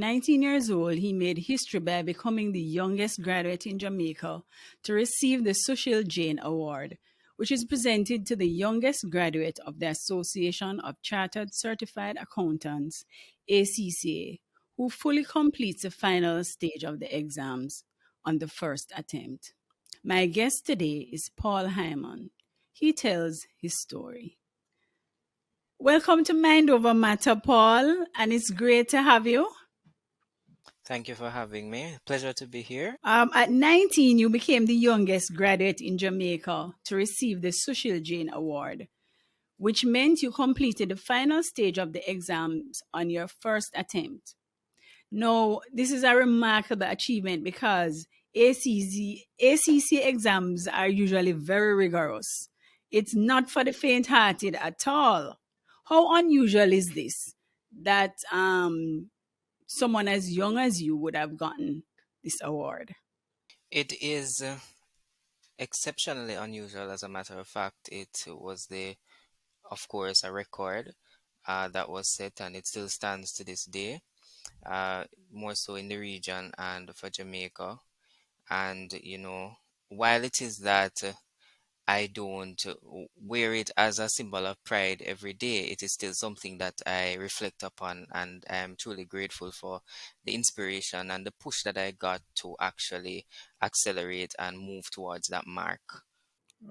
19 years old, he made history by becoming the youngest graduate in Jamaica to receive the Sushil Jain Award, which is presented to the youngest graduate of the Association of Chartered Certified Accountants, ACCA, who fully completes the final stage of the exams on the first attempt. My guest today is Paul Hyman. He tells his story. Welcome to Mind Over Matter, Paul, and it's great to have you. Thank you for having me. Pleasure to be here. At 19, you became the youngest graduate in Jamaica to receive the Sushil Jain Award, which meant you completed the final stage of the exams on your first attempt. Now, this is a remarkable achievement because ACC exams are usually very rigorous. It's not for the faint hearted at all. How unusual is this that someone as young as you would have gotten this award? It is exceptionally unusual, as a matter of fact. It was of course, a record that was set, and it still stands to this day, more so in the region and for Jamaica. And, while it is that I don't wear it as a symbol of pride every day. It is still something that I reflect upon, and I am truly grateful for the inspiration and the push that I got to actually accelerate and move towards that mark.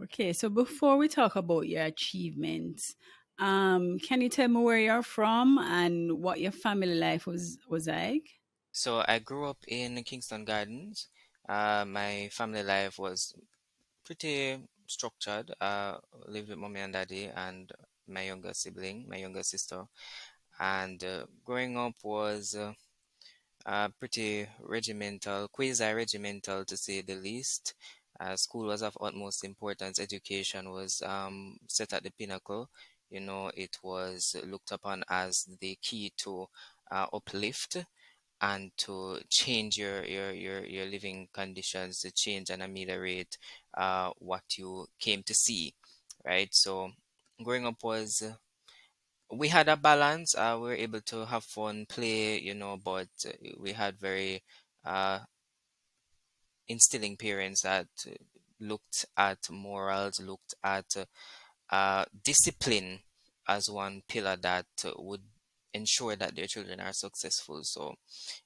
Okay, so before we talk about your achievements, can you tell me where you're from and what your family life was like? So I grew up in Kingston Gardens. My family life was pretty structured. Lived with mommy and daddy and my younger sibling, my younger sister. And growing up was pretty regimental, quasi-regimental to say the least. School was of utmost importance. Education was set at the pinnacle. It was looked upon as the key to uplift and to change your living conditions, to change and ameliorate what you came to see, right? So growing up was we had a balance. We were able to have fun, play, but we had very uh, instilling parents that looked at morals, looked at discipline as one pillar that would ensure that their children are successful. So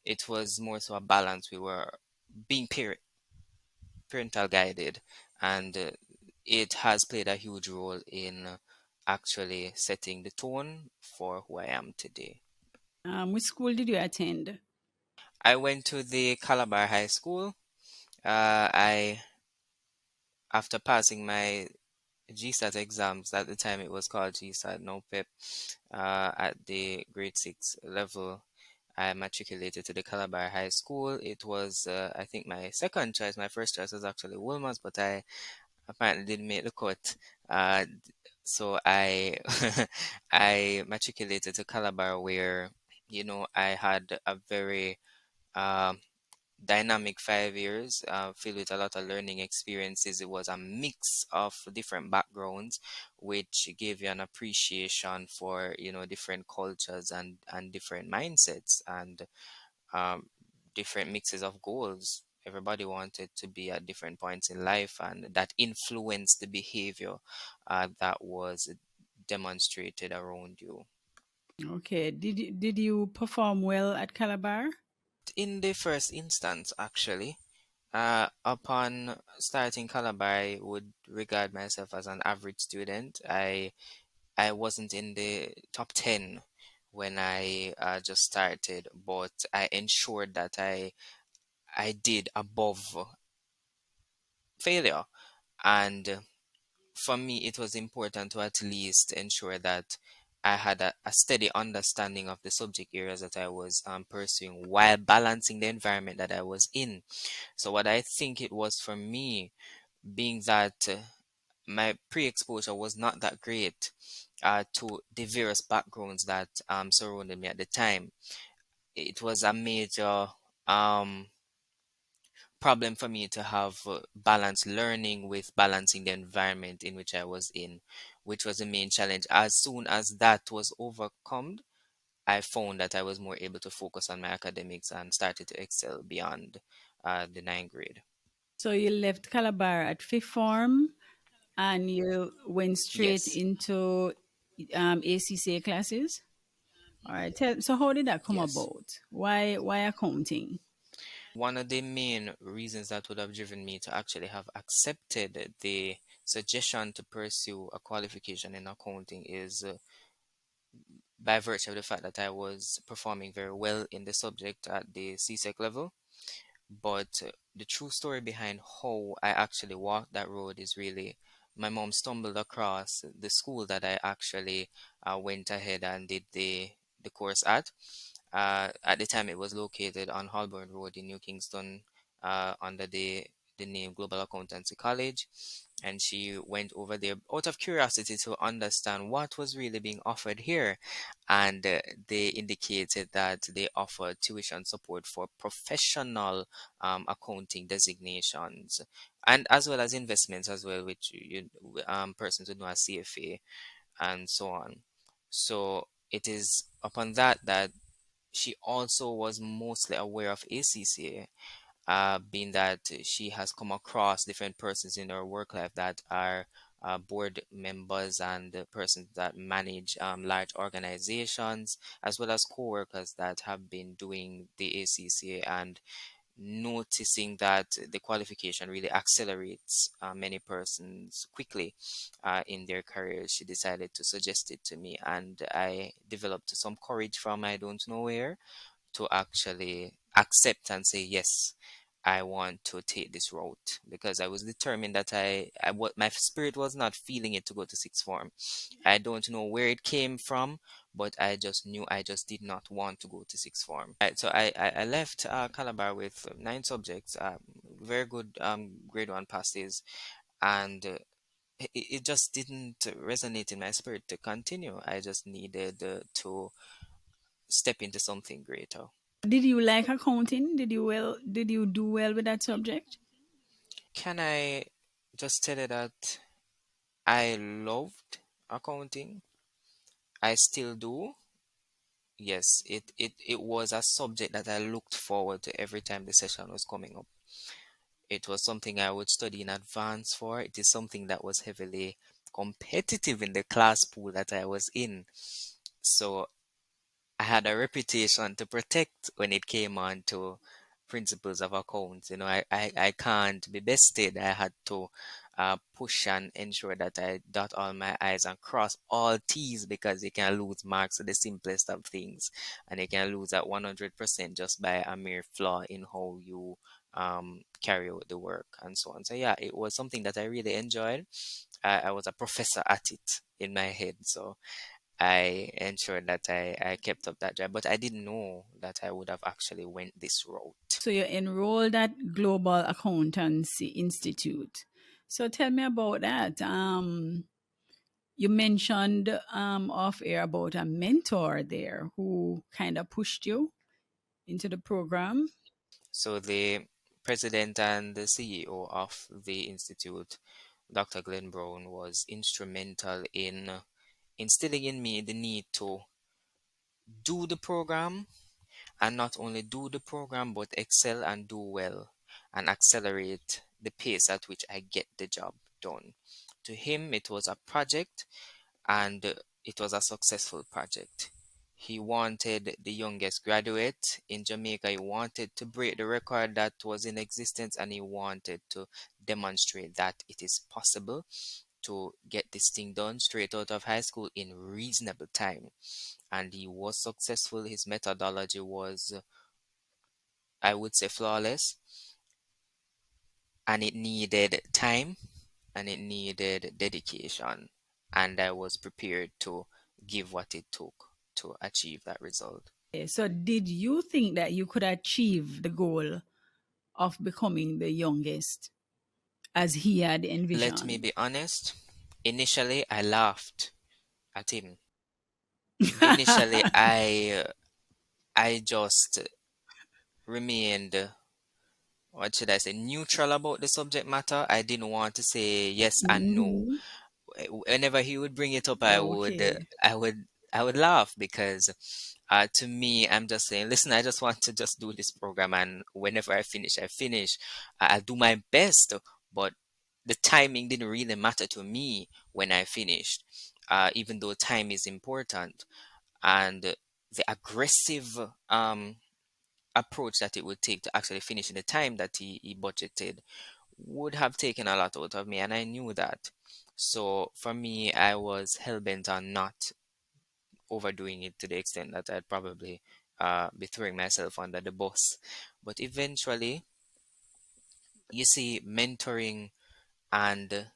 it was more so a balance. We were being parental guided, and it has played a huge role in actually setting the tone for who I am today. Which school did you attend? I went to the Calabar High School. I After passing my GSAT exams, at the time it was called GSAT, no PEP, at the grade 6 level, I matriculated to the Calabar High School. It was, I think, my second choice. My first choice was actually Wilmers, but I apparently didn't make the cut. Uh, so I I matriculated to Calabar, where I had a very um, dynamic 5 years, filled with a lot of learning experiences. It was a mix of different backgrounds, which gave you an appreciation for different cultures and different mindsets and um, different mixes of goals. Everybody wanted to be at different points in life, and that influenced the behavior that was demonstrated around you. Okay, did you perform well at Calabar? In the first instance, actually, upon starting Calabar, I would regard myself as an average student. I wasn't in the top 10 when I just started, but I ensured that I did above failure. And for me, it was important to at least ensure that I had a steady understanding of the subject areas that I was pursuing while balancing the environment that I was in. So, what I think it was for me, being that my pre-exposure was not that great to the various backgrounds that surrounded me at the time, it was a major um, problem for me to have balanced learning with balancing the environment in which I was in, which was the main challenge. As soon as that was overcome, I found that I was more able to focus on my academics and started to excel beyond the ninth grade. So you left Calabar at fifth form and you went straight Yes, into ACCA classes. All right. So how did that come yes. about? Why accounting? One of the main reasons that would have driven me to actually have accepted the suggestion to pursue a qualification in accounting is by virtue of the fact that I was performing very well in the subject at the CSEC level. But the true story behind how I actually walked that road is really my mom stumbled across the school that I actually went ahead and did the course at. At the time, it was located on Holborn Road in New Kingston, under the name Global Accountancy College. And she went over there out of curiosity to understand what was really being offered here. And they indicated that they offer tuition support for professional accounting designations, and as well as investments as well, which persons would know as CFA and so on. So it is upon that that she also was mostly aware of ACCA, being that she has come across different persons in her work life that are board members and persons that manage large organizations, as well as co-workers that have been doing the ACCA, and noticing that the qualification really accelerates many persons quickly in their careers. She decided to suggest it to me, and I developed some courage from I don't know where to actually accept and say yes. I want to take this route because I was determined that what my spirit was not feeling it to go to sixth form. I don't know where it came from, but I just knew I just did not want to go to sixth form. Right, so I left Calabar with nine subjects, very good grade one passes, and it just didn't resonate in my spirit to continue. I just needed to step into something greater. Did you like accounting? Did you do well with that subject? Can I just tell you that I loved accounting? I still do. Yes, it was a subject that I looked forward to every time the session was coming up. It was something I would study in advance for. It is something that was heavily competitive in the class pool that I was in. So I had a reputation to protect when it came on to principles of accounts. I can't be bested. I had to push and ensure that I dot all my I's and cross all T's, because you can lose marks at the simplest of things, and you can lose at 100% just by a mere flaw in how you carry out the work and so on. So yeah, it was something that I really enjoyed. I was a professor at it in my head, so I ensured that I kept up that drive, but I didn't know that I would have actually went this route. So you're enrolled at Global Accountancy Institute. So tell me about that. You mentioned off air about a mentor there who kind of pushed you into the program. So the president and the CEO of the institute, Dr. Glenn Brown, was instrumental in instilling in me the need to do the program, and not only do the program but excel and do well and accelerate the pace at which I get the job done. To him, it was a project, and it was a successful project. He wanted the youngest graduate in Jamaica. He wanted to break the record that was in existence, and he wanted to demonstrate that it is possible to get this thing done straight out of high school in reasonable time. And he was successful. His methodology was, I would say, flawless, and it needed time and it needed dedication. And I was prepared to give what it took to achieve that result. So did you think that you could achieve the goal of becoming the youngest as he had Let me envisioned? be honest. Initially, I laughed at him. Initially, I just remained, what should I say, neutral about the subject matter. I didn't want to say yes and no. Mhm. Whenever he would bring it up, Okay. I would I would laugh because to me, I'm just saying, listen, I just want to just do this program, and whenever I finish, I finish. I'll do my best, but the timing didn't really matter to me when I finished, even though time is important. And the aggressive approach that it would take to actually finish in the time that he budgeted would have taken a lot out of me, and I knew that. So for me, I was hell bent on not overdoing it to the extent that I'd probably be throwing myself under the bus. But eventually, you see, mentoring, and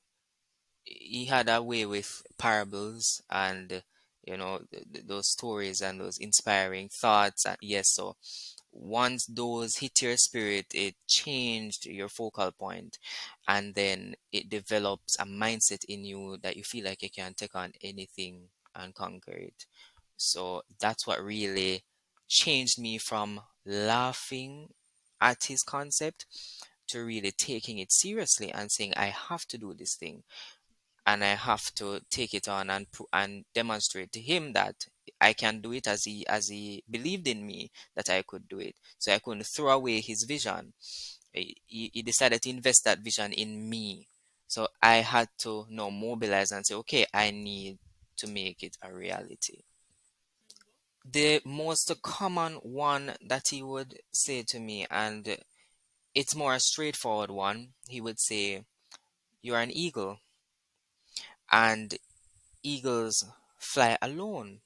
he had a way with parables and those stories and those inspiring thoughts. And yes, so once those hit your spirit, it changed your focal point, and then it develops a mindset in you that you feel like you can take on anything and conquer it. So that's what really changed me from laughing at his concept to really taking it seriously and saying, I have to do this thing, and I have to take it on and demonstrate to him that I can do it, as he believed in me that I could do it. So I couldn't throw away his vision. He decided to invest that vision in me. So I had to now mobilize and say, okay, I need to make it a reality. The most common one that he would say to me, and it's more a straightforward one, he would say, you're an eagle, and eagles fly alone.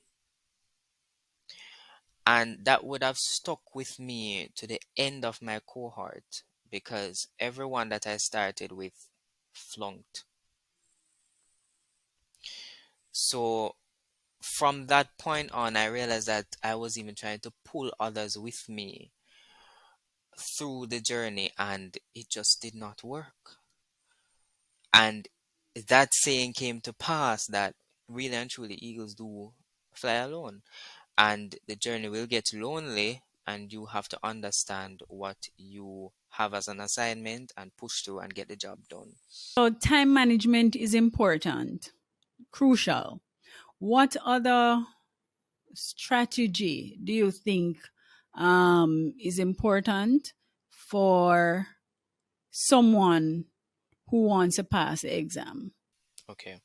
And that would have stuck with me to the end of my cohort, because everyone that I started with flunked. So from that point on, I realized that I was even trying to pull others with me through the journey, and it just did not work. And that saying came to pass, that really and truly eagles do fly alone, and the journey will get lonely, and you have to understand what you have as an assignment and push through and get the job done. So time management is important, crucial. What other strategy do you think is important for someone who wants to pass the exam? Okay,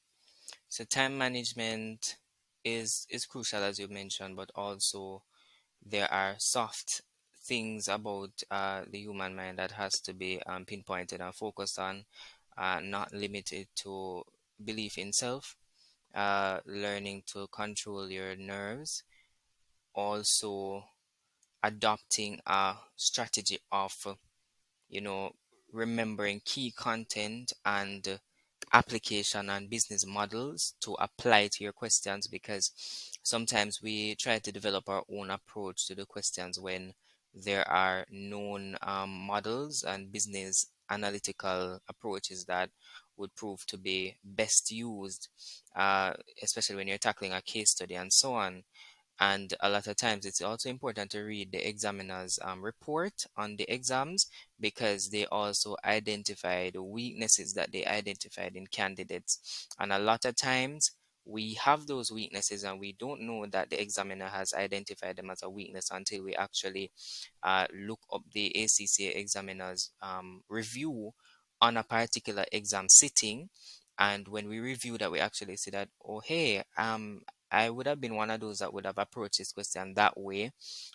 so time management is crucial, as you mentioned, but also there are soft things about the human mind that has to be pinpointed and focused on, not limited to belief in self, learning to control your nerves, also adopting a strategy of, you know, remembering key content and application and business models to apply to your questions, because sometimes we try to develop our own approach to the questions when there are known models and business analytical approaches that would prove to be best used, uh, especially when you're tackling a case study and so on. And a lot of times it's also important to read the examiner's report on the exams, because they also identify the weaknesses that they identified in candidates. And a lot of times we have those weaknesses and we don't know that the examiner has identified them as a weakness until we actually look up the ACCA examiner's review on a particular exam sitting. And when we review that, we actually see that, oh, hey, I would have been one of those that would have approached this question that way,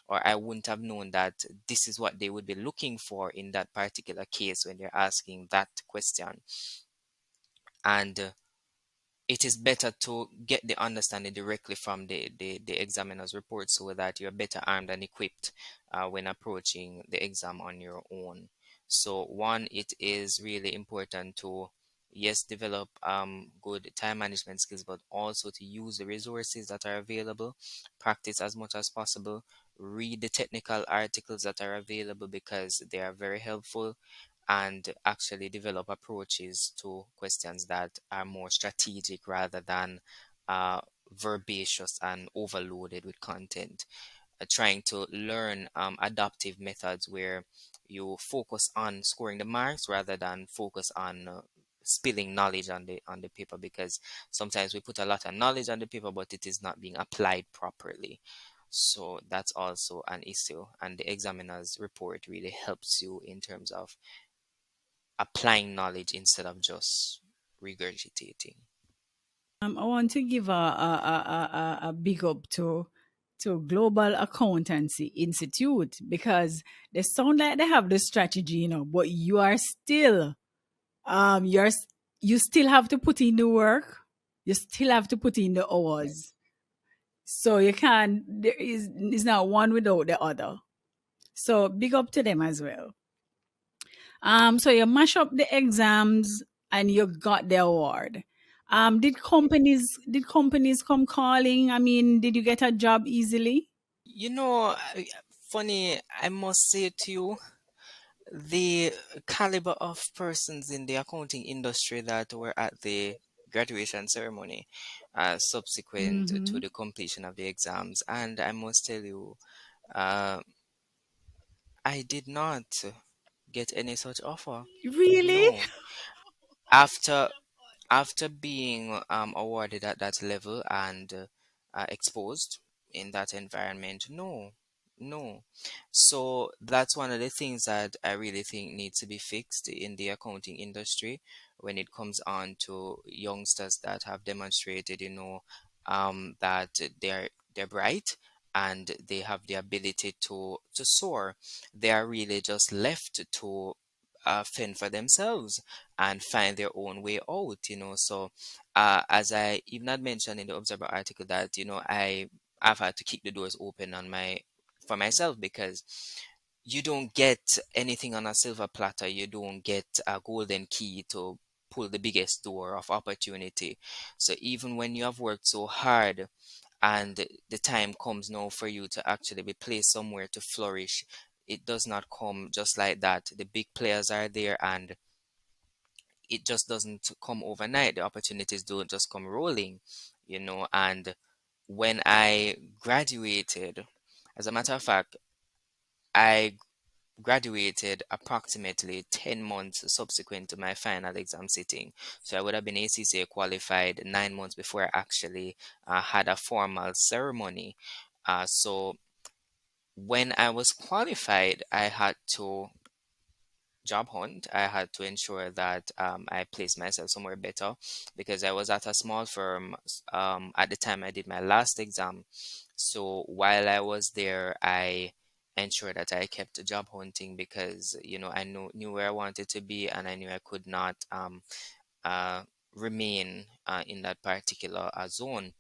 or I wouldn't have known that this is what they would be looking for in that particular case when they're asking that question. And it is better to get the understanding directly from the examiner's report, so that you're better armed and equipped when approaching the exam on your own. So one, it is really important to, yes, develop good time management skills, but also to use the resources that are available, practice as much as possible, read the technical articles that are available because they are very helpful, and actually develop approaches to questions that are more strategic rather than verbaceous and overloaded with content. Trying to learn adaptive methods where you focus on scoring the marks rather than focus on spilling knowledge on the paper, because sometimes we put a lot of knowledge on the paper, but it is not being applied properly. So that's also an issue, and the examiner's report really helps you in terms of applying knowledge instead of just regurgitating. I want to give a big up to Global Accountancy Institute, because they sound like they have the strategy, but you are still you're you still have to put in the work. You still have to put in the hours. So you can't, there is not one without the other. So big up to them as well. So you mash up the exams and you got the award. Did companies come calling? I mean, did you get a job easily? You know, funny, I must say to you, the caliber of persons in the accounting industry that were at the graduation ceremony, subsequent to Mm-hmm. the completion of the exams, and I must tell you, uh, I did not get any such offer. Really? No. After after being awarded at that level and exposed in that environment, no, no. So that's one of the things that I really think needs to be fixed in the accounting industry when it comes on to youngsters that have demonstrated, that they're bright and they have the ability to soar. They are really just left to fend for themselves and find their own way out. So, as I even had mentioned in the Observer article, that I've had to keep the doors open for myself, because you don't get anything on a silver platter. You don't get a golden key to pull the biggest door of opportunity. So even when you have worked so hard and the time comes now for you to actually be placed somewhere to flourish, it does not come just like that. The big players are there, and it just doesn't come overnight. The opportunities don't just come rolling. And when I graduated, as a matter of fact, I graduated approximately 10 months subsequent to my final exam sitting. So I would have been ACCA qualified 9 months before I actually had a formal ceremony. So when I was qualified, I had to job hunt. I had to ensure that I placed myself somewhere better, because I was at a small firm at the time I did my last exam. So while I was there, I ensured that I kept job hunting, because I knew where I wanted to be, and I knew I could not uh, remain in that particular zone.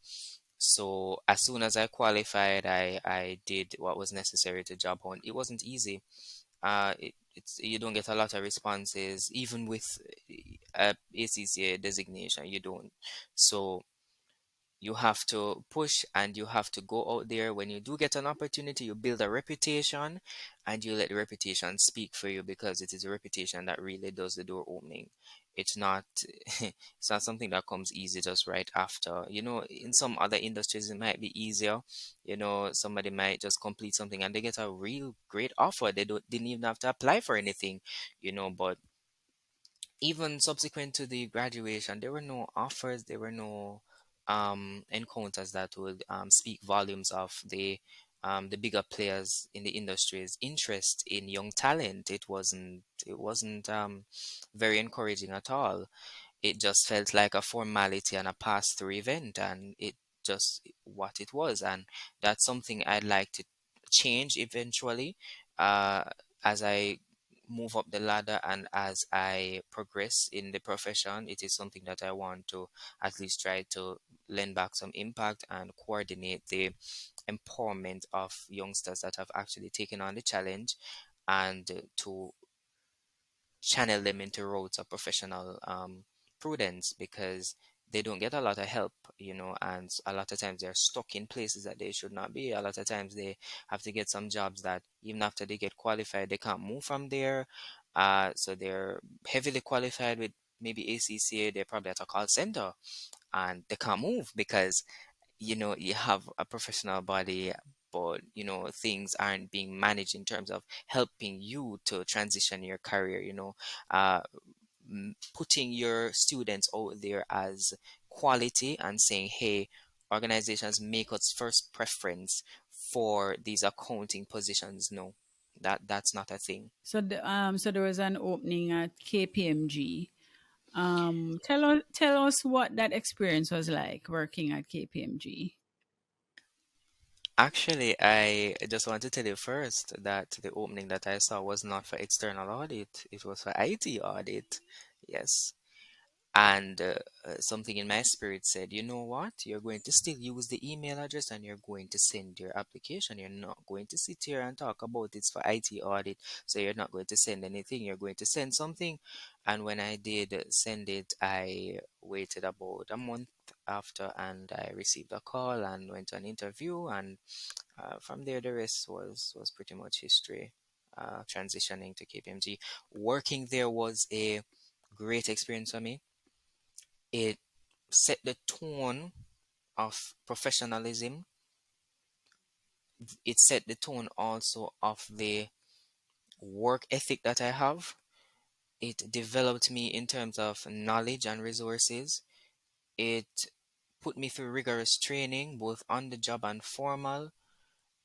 So as soon as I qualified, I did what was necessary to job hunt. It wasn't easy. It's you don't get a lot of responses, even with a ACCA designation. You don't. So you have to push and you have to go out there. When you do get an opportunity, you build a reputation, and you let the reputation speak for you, because it is a reputation that really does the door opening. It's not it's not something that comes easy just right after. In some other industries it might be easier. Somebody might just complete something and they get a real great offer. They didn't even have to apply for anything. But even subsequent to the graduation, there were no offers, there were no encounters that would speak volumes of the bigger players in the industry's interest in young talent. It wasn't very encouraging at all. It just felt like a formality and a pass-through event, and it just what it was. And that's something I'd like to change eventually, uh, as I move up the ladder and as I progress in the profession. It is something that I want to at least try to lend back some impact and coordinate the empowerment of youngsters that have actually taken on the challenge, and to channel them into roads of professional prudence, because they don't get a lot of help, and a lot of times they're stuck in places that they should not be. A lot of times they have to get some jobs that even after they get qualified, they can't move from there. So they're heavily qualified with maybe ACCA, they're probably at a call center, and they can't move because you have a professional body, but things aren't being managed in terms of helping you to transition your career. uh putting your students out there as quality and saying, hey, organizations make us first preference for these accounting positions. No, that's not a thing. So there was an opening at KPMG. Tell us what that experience was like working at KPMG. Actually, I just want to tell you first that the opening that I saw was not for external audit, it was for IT audit. Yes. And something in my spirit said, you know what? You're going to still use the email address and you're going to send your application. You're not going to sit here and talk about it's for IT audit. So you're not going to send anything. You're going to send something. And when I did send it, I waited about a month after and I received a call and went to an interview. And from there, the rest was pretty much history. Transitioning to KPMG. Working there was a great experience for me. It set the tone of professionalism. It set the tone also of the work ethic that I have. It developed me in terms of knowledge and resources. It put me through rigorous training, both on the job and formal,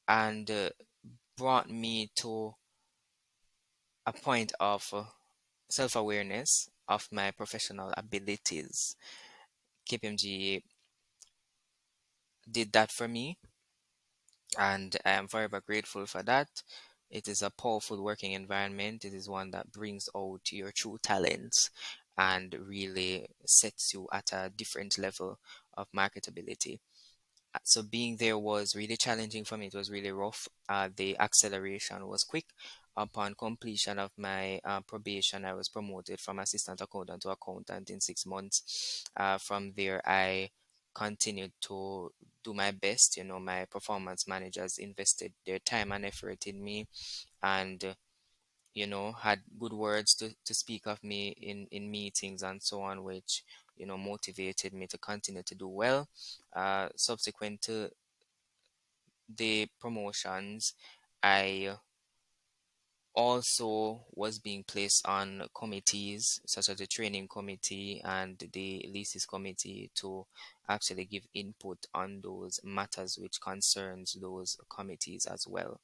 and brought me to a point of self awareness of my professional abilities. KPMG did that for me, and I am forever grateful for that. It is a powerful working environment. It is one that brings out your true talents and really sets you at a different level of marketability. So being there was really challenging for me. It was really rough. The acceleration was quick. Upon completion of my probation, I was promoted from assistant accountant to accountant in 6 months. From there, I continued to do my best. You know, my performance managers invested their time and effort in me, and had good words to speak of me in meetings and so on, which motivated me to continue to do well. Subsequent to the promotions, I also was being placed on committees such as the training committee and the leases committee to actually give input on those matters which concerns those committees as well.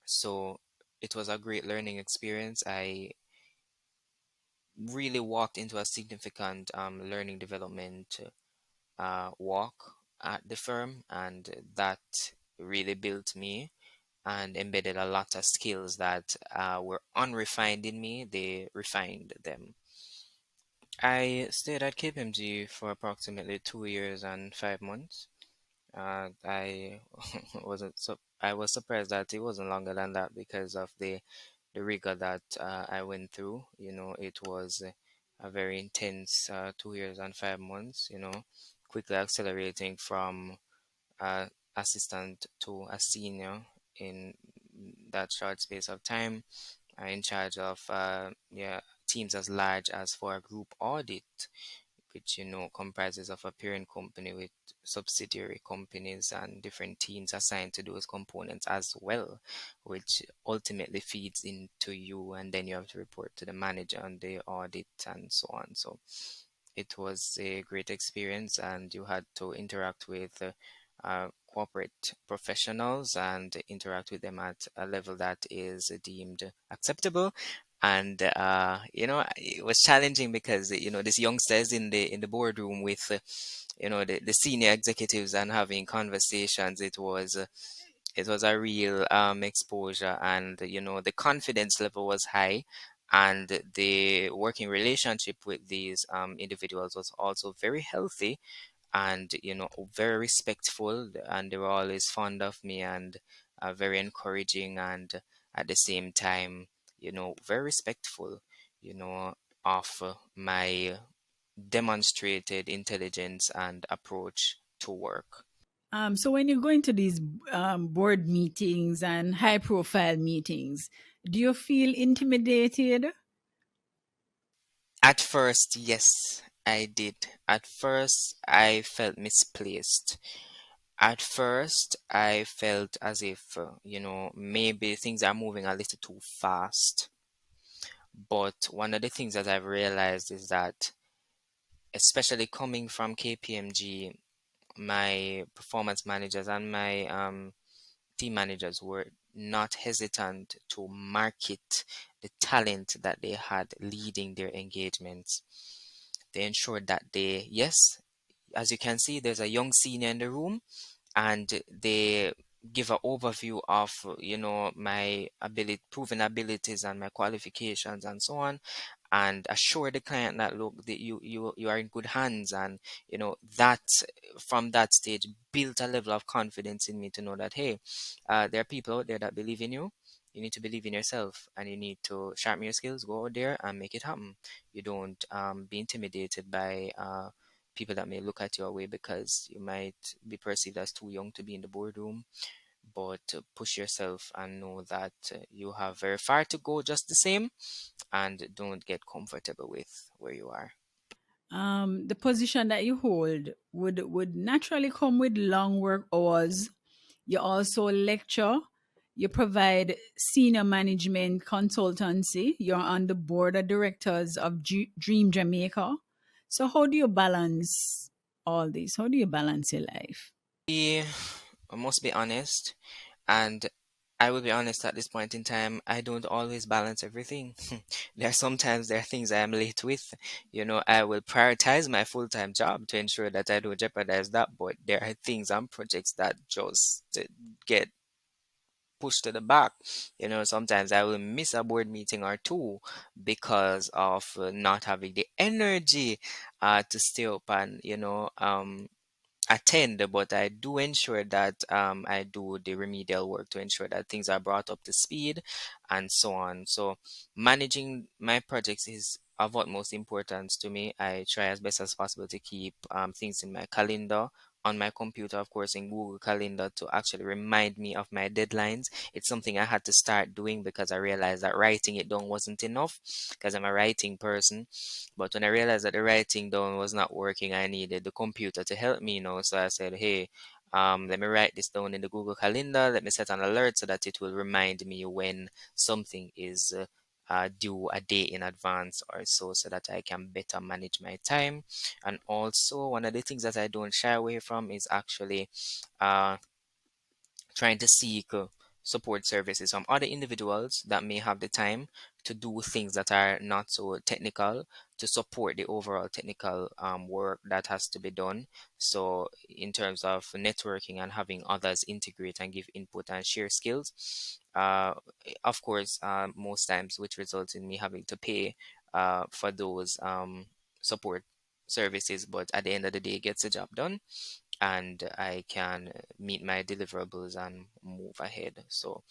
So it was a great learning experience. I really walked into a significant learning development walk at the firm, and that really built me and embedded a lot of skills that were unrefined in me. They refined them. I stayed at KPMG for approximately 2 years and 5 months. I wasn't so I was surprised that it wasn't longer than that because of the rigor that I went through. It was a very intense 2 years and 5 months. Quickly accelerating from uh, assistant to a senior in that short space of time. In charge of teams as large as for a group audit, which comprises of a parent company with subsidiary companies and different teams assigned to those components as well, which ultimately feeds into you, and then you have to report to the manager on the audit and so on. So it was a great experience, and you had to interact with corporate professionals and interact with them at a level that is deemed acceptable. And it was challenging because these youngsters in the boardroom with the senior executives and having conversations. It was a real exposure, and the confidence level was high, and the working relationship with these individuals was also very healthy, and very respectful, and they were always fond of me, and very encouraging, and at the same time very respectful you know of my demonstrated intelligence and approach to work. So when you go into these board meetings and high profile meetings, do you feel intimidated? At first, yes, I did. At first, I felt misplaced. At first, I felt as if maybe things are moving a little too fast. But one of the things that I've realized is that, especially coming from KPMG, my performance managers and my team managers were not hesitant to market the talent that they had leading their engagements. They ensured that they, yes, as you can see, there's a young senior in the room, and they give an overview of my ability proven abilities and my qualifications and so on, and assure the client that, look, that you are in good hands. And that, from that stage, built a level of confidence in me to know that, hey, there are people out there that believe in you. You need to believe in yourself, and you need to sharpen your skills, go out there and make it happen. You don't be intimidated by people that may look at you away because you might be perceived as too young to be in the boardroom. But push yourself and know that you have very far to go just the same, and don't get comfortable with where you are. The position that you hold would naturally come with long work hours. You also lecture. You provide senior management consultancy. You're on the board of directors of Dream Jamaica. So how do you balance all this? How do you balance your life? I must be honest, and I will be honest at this point in time, I don't always balance everything. There are things I am late with. I will prioritize my full-time job to ensure that I don't jeopardize that, but there are things and projects that just get pushed to the back. Sometimes I will miss a board meeting or two because of not having the energy to stay up and attend, but I do ensure that I do the remedial work to ensure that things are brought up to speed and so on. So managing my projects is of utmost importance to me. I try as best as possible to keep things in my calendar, on my computer, of course, in Google Calendar, to actually remind me of my deadlines. It's something I had to start doing because I realized that writing it down wasn't enough, because I'm a writing person. But when I realized that the writing down was not working, I needed the computer to help me, So I said, hey, let me write this down in the Google Calendar. Let me set an alert so that it will remind me when something is due a day in advance or so that I can better manage my time. And also, one of the things that I don't shy away from is actually uh, trying to seek support services from other individuals that may have the time to do things that are not so technical, to support the overall technical work that has to be done. So, in terms of networking and having others integrate and give input and share skills, uh, of course, most times, which results in me having to pay for those support services, but at the end of the day, it gets the job done, and I can meet my deliverables and move ahead. So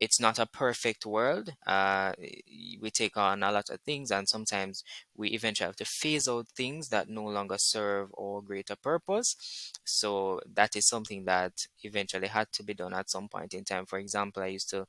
it's not a perfect world. We take on a lot of things, and sometimes we eventually have to phase out things that no longer serve our greater purpose. So that is something that eventually had to be done at some point in time. For example, I used to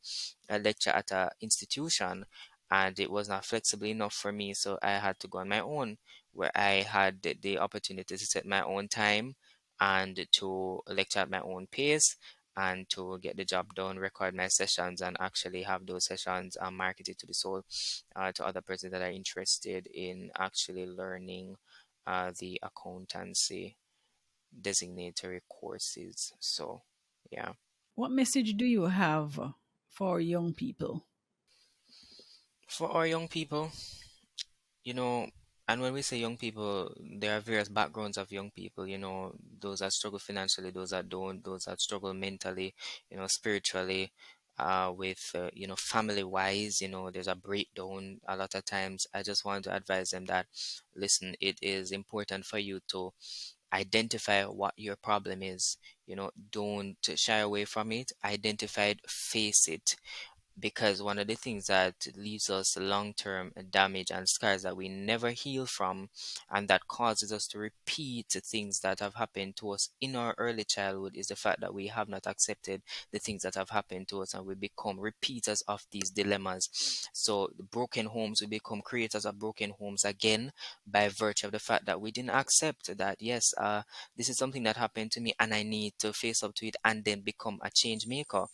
lecture at a institution, and it was not flexible enough for me, so I had to go on my own, where I had the opportunity to set my own time and to lecture at my own pace and to get the job done, record my sessions, and actually have those sessions marketed to be sold to other persons that are interested in actually learning the accountancy designatory courses. So, yeah. What message do you have for young people? For our young people, you know, and when we say young people, there are various backgrounds of young people, those that struggle financially, those that don't, those that struggle mentally, spiritually, with, family wise, there's a breakdown a lot of times. I just want to advise them that, listen, it is important for you to identify what your problem is. Don't shy away from it, identify it, face it, because one of the things that leaves us long-term damage and scars that we never heal from, and that causes us to repeat the things that have happened to us in our early childhood, is the fact that we have not accepted the things that have happened to us, and we become repeaters of these dilemmas. So the broken homes, we become creators of broken homes again, by virtue of the fact that we didn't accept that, yes, this is something that happened to me and I need to face up to it and then become a change maker.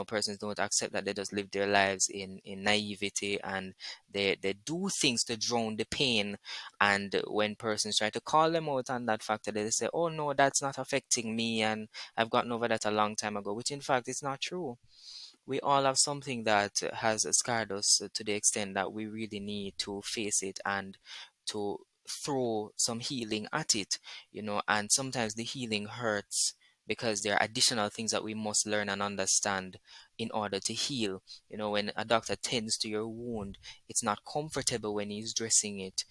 Persons don't accept that, they just live live their lives in naivety, and they do things to drown the pain. And when persons try to call them out on that factor, they say, oh no, that's not affecting me, and I've gotten over that a long time ago, which in fact is not true. We all have something that has scarred us to the extent that we really need to face it and to throw some healing at it, and sometimes the healing hurts because there are additional things that we must learn and understand in order to heal. When a doctor tends to your wound, it's not comfortable when he's dressing it,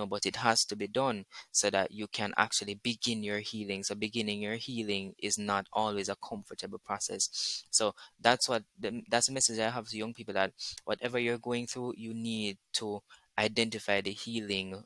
but it has to be done so that you can actually begin your healing. So beginning your healing is not always a comfortable process. So that's the message I have to young people, that whatever you're going through, you need to identify the healing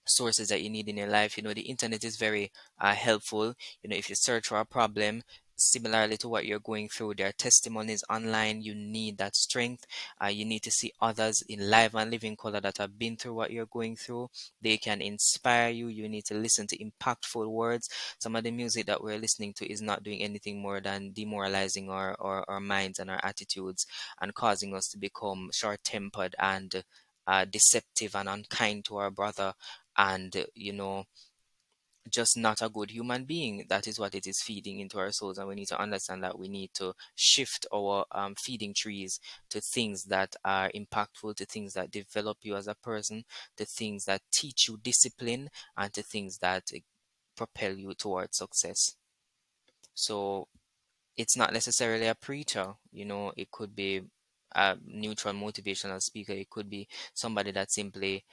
sources that you need in your life. The internet is very helpful. If you search for a problem similarly to what you're going through, there are testimonies online. You need that strength. You need to see others in live and living color that have been through what you're going through. They can inspire you. You need to listen to impactful words. Some of the music that we're listening to is not doing anything more than demoralizing our minds and our attitudes, and causing us to become short-tempered and deceptive and unkind to our brother, and just not a good human being. That is what it is feeding into our souls, and we need to understand that we need to shift our feeding trees to things that are impactful, to things that develop you as a person, to things that teach you discipline, and to things that propel you towards success. So it's not necessarily a preacher. It could be a neutral motivational speaker. It could be somebody that simply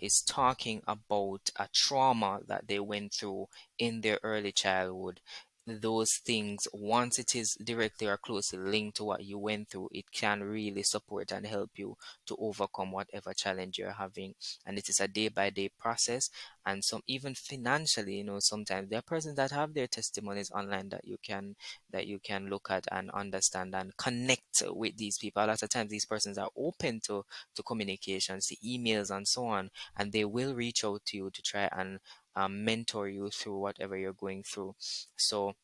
is talking about a trauma that they went through in their early childhood. Those things, once it is directly or closely linked to what you went through, it can really support and help you to overcome whatever challenge you're having. And it is a day by day process. And some, even financially, sometimes there are persons that have their testimonies online that you can look at and understand and connect with these people. A lot of times these persons are open to communications, to emails and so on, and they will reach out to you to try and mentor you through whatever you're going through. So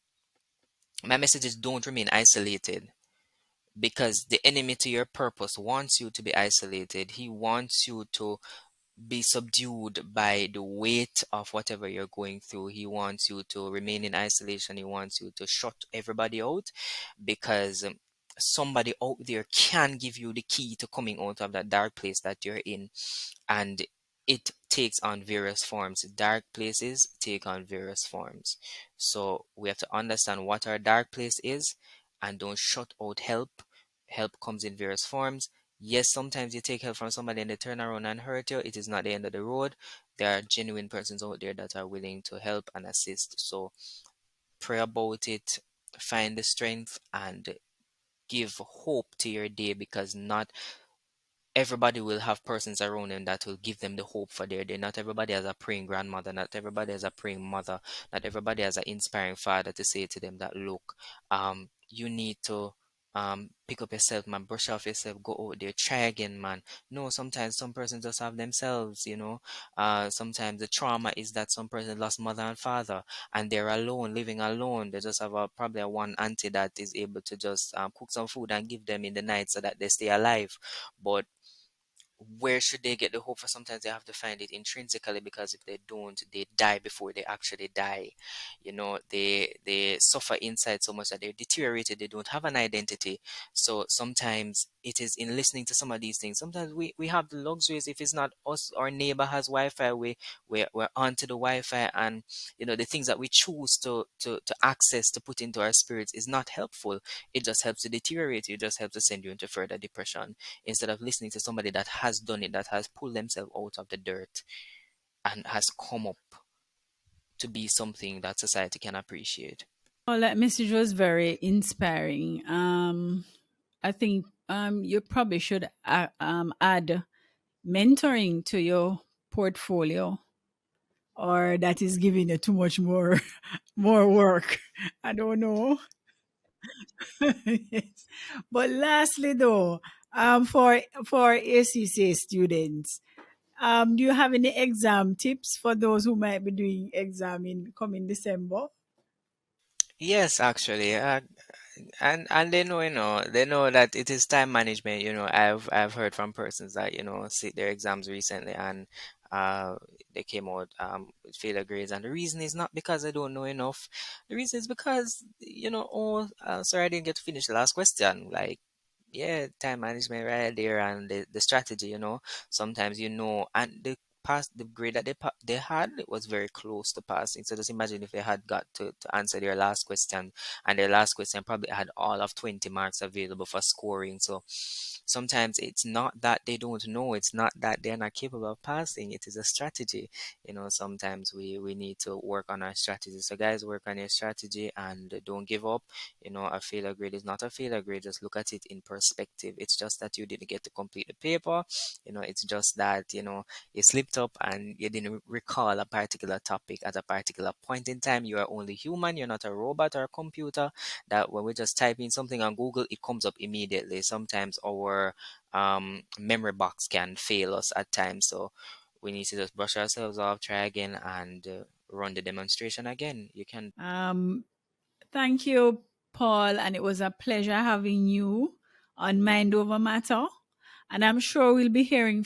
my message is, don't remain isolated, because the enemy to your purpose wants you to be isolated. He wants you to be subdued by the weight of whatever you're going through. He wants you to remain in isolation. He wants you to shut everybody out, because somebody out there can give you the key to coming out of that dark place that you're in. And it takes on various forms. Dark places take on various forms. So we have to understand what our dark place is, and don't shut out help. Help comes in various forms. Yes, sometimes you take help from somebody and they turn around and hurt you. It is not the end of the road. There are genuine persons out there that are willing to help and assist. So pray about it, find the strength, and give hope to your day, because not everybody will have persons around them that will give them the hope for their day. Not everybody has a praying grandmother, not everybody has a praying mother, not everybody has an inspiring father to say to them that, look, you need to pick up yourself, man, brush off yourself, go out there, try again, man. No, sometimes some persons just have themselves. Sometimes the trauma is that some person lost mother and father, and they're alone, living alone. They just have probably a one auntie that is able to just cook some food and give them in the night so that they stay alive. But where should they get the hope for? Sometimes they have to find it intrinsically, because if they don't, they die before they actually die. They suffer inside so much that they're deteriorated. They don't have an identity. So sometimes it is in listening to some of these things. Sometimes we have the luxuries. If it's not us, our neighbor has Wi-Fi, we're onto the Wi-Fi, and the things that we choose to access, to put into our spirits, is not helpful. It just helps to deteriorate you. It just helps to send you into further depression, instead of listening to somebody that has done it, that has pulled themselves out of the dirt and has come up to be something that society can appreciate. Well, that message was very inspiring. I think you probably should add mentoring to your portfolio, or that is giving you too much more more work. I don't know. Yes. But lastly, though, for ACCA students, do you have any exam tips for those who might be doing exam in coming December? Yes, actually. And they know, they know that it is time management. I've heard from persons that, sit their exams recently, and uh they came out with failure grades, and the reason is not because they don't know enough. The reason is because, oh, sorry, I didn't get to finish the last question. Like, yeah, time management right there, and the strategy, sometimes, and the grade that they had, it was very close to passing. So just imagine if they had got to answer their last question, and their last question probably had all of 20 marks available for scoring. So sometimes it's not that they don't know, it's not that they're not capable of passing, it is a strategy. Sometimes we need to work on our strategy. So guys, work on your strategy and don't give up. A failure grade is not a failure grade. Just look at it in perspective. It's just that you didn't get to complete the paper. It's just that, you slipped up and you didn't recall a particular topic at a particular point in time. You are only human. You're not a robot or a computer that when we just type in something on Google, it comes up immediately. Sometimes our memory box can fail us at times. So we need to just brush ourselves off, try again, and run the demonstration again. You can. Um, Thank you, Paul, and it was a pleasure having you on Mind Over Matter. And I'm sure we'll be hearing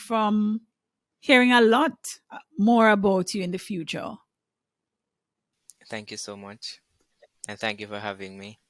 a lot more about you in the future. Thank you so much. And thank you for having me.